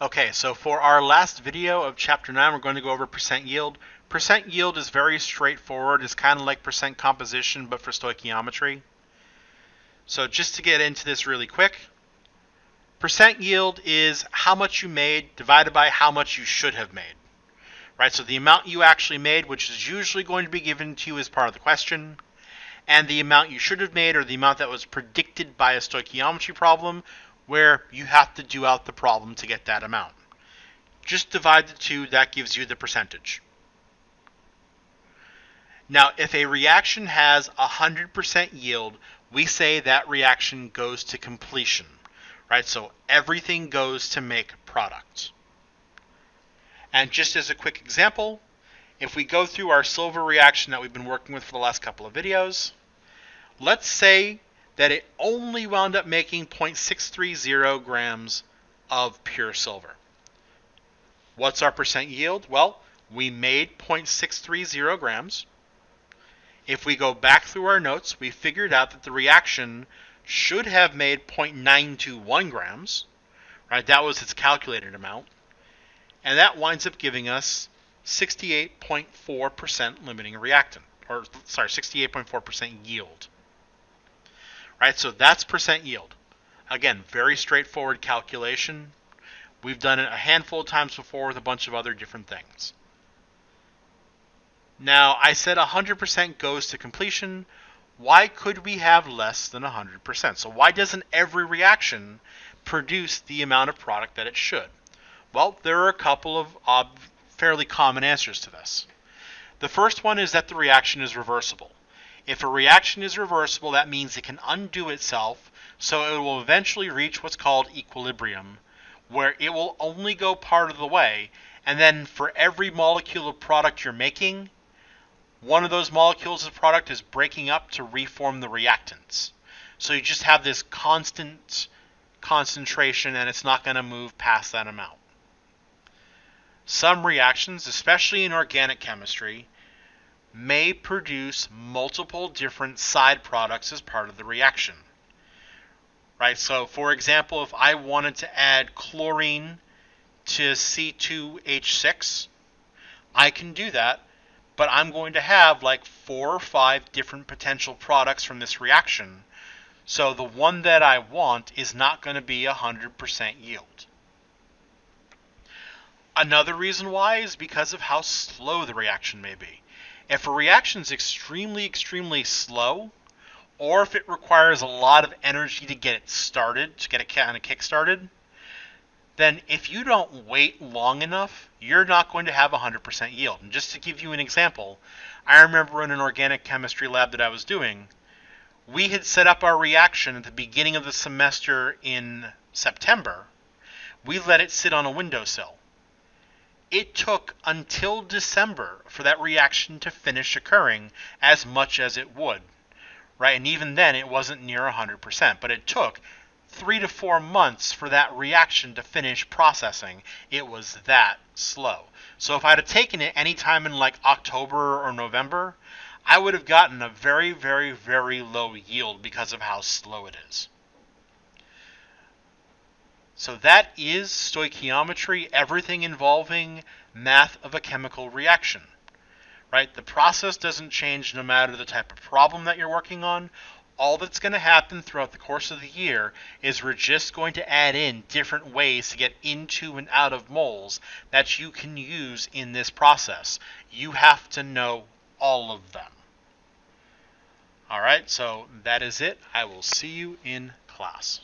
Okay, so for our last video of Chapter 9, we're going to go over percent yield. Percent yield is very straightforward. It's kind of like percent composition, but for stoichiometry. So just to get into this really quick, percent yield is how much you made divided by how much you should have made. Right, so the amount you actually made, which is usually going to be given to you as part of the question, and the amount you should have made, or the amount that was predicted by a stoichiometry problem, where you have to do out the problem to get that amount. Just divide the two, that gives you the percentage. Now, if a reaction has 100% yield, we say that reaction goes to completion, right? So everything goes to make product. And just as a quick example, if we go through our silver reaction that we've been working with for the last couple of videos, let's say that it only wound up making 0.630 grams of pure silver. What's our percent yield? Well, we made 0.630 grams. If we go back through our notes, we figured out that the reaction should have made 0.921 grams, right? That was its calculated amount. And that winds up giving us 68.4% limiting reactant, 68.4% yield. Right, so that's percent yield. Again, very straightforward calculation. We've done it a handful of times before with a bunch of other different things. Now, I said 100% goes to completion. Why could we have less than 100%? So why doesn't every reaction produce the amount of product that it should? Well, there are a couple of fairly common answers to this. The first one is that the reaction is reversible. If a reaction is reversible, that means it can undo itself, so it will eventually reach what's called equilibrium, where it will only go part of the way, and then for every molecule of product you're making, one of those molecules of product is breaking up to reform the reactants. So you just have this constant concentration, and it's not going to move past that amount. Some reactions, especially in organic chemistry, may produce multiple different side products as part of the reaction. Right? So, for example, if I wanted to add chlorine to C2H6, I can do that, but I'm going to have like 4 or 5 different potential products from this reaction. So the one that I want is not going to be 100% yield. Another reason why is because of how slow the reaction may be. If a reaction is extremely, extremely slow, or if it requires a lot of energy to get it started, to get it kind of kick-started, then if you don't wait long enough, you're not going to have 100% yield. And just to give you an example, I remember in an organic chemistry lab that I was doing, we had set up our reaction at the beginning of the semester in September. We let it sit on a windowsill. It took until December for that reaction to finish occurring as much as it would, right? And even then, it wasn't near 100%, but it took 3 to 4 months for that reaction to finish processing. It was that slow. So if I'd have taken it any time in like October or November, I would have gotten a very, very, very low yield because of how slow it is. So that is stoichiometry, everything involving math of a chemical reaction. Right? The process doesn't change no matter the type of problem that you're working on. All that's going to happen throughout the course of the year is we're just going to add in different ways to get into and out of moles that you can use in this process. You have to know all of them. All right, so that is it. I will see you in class.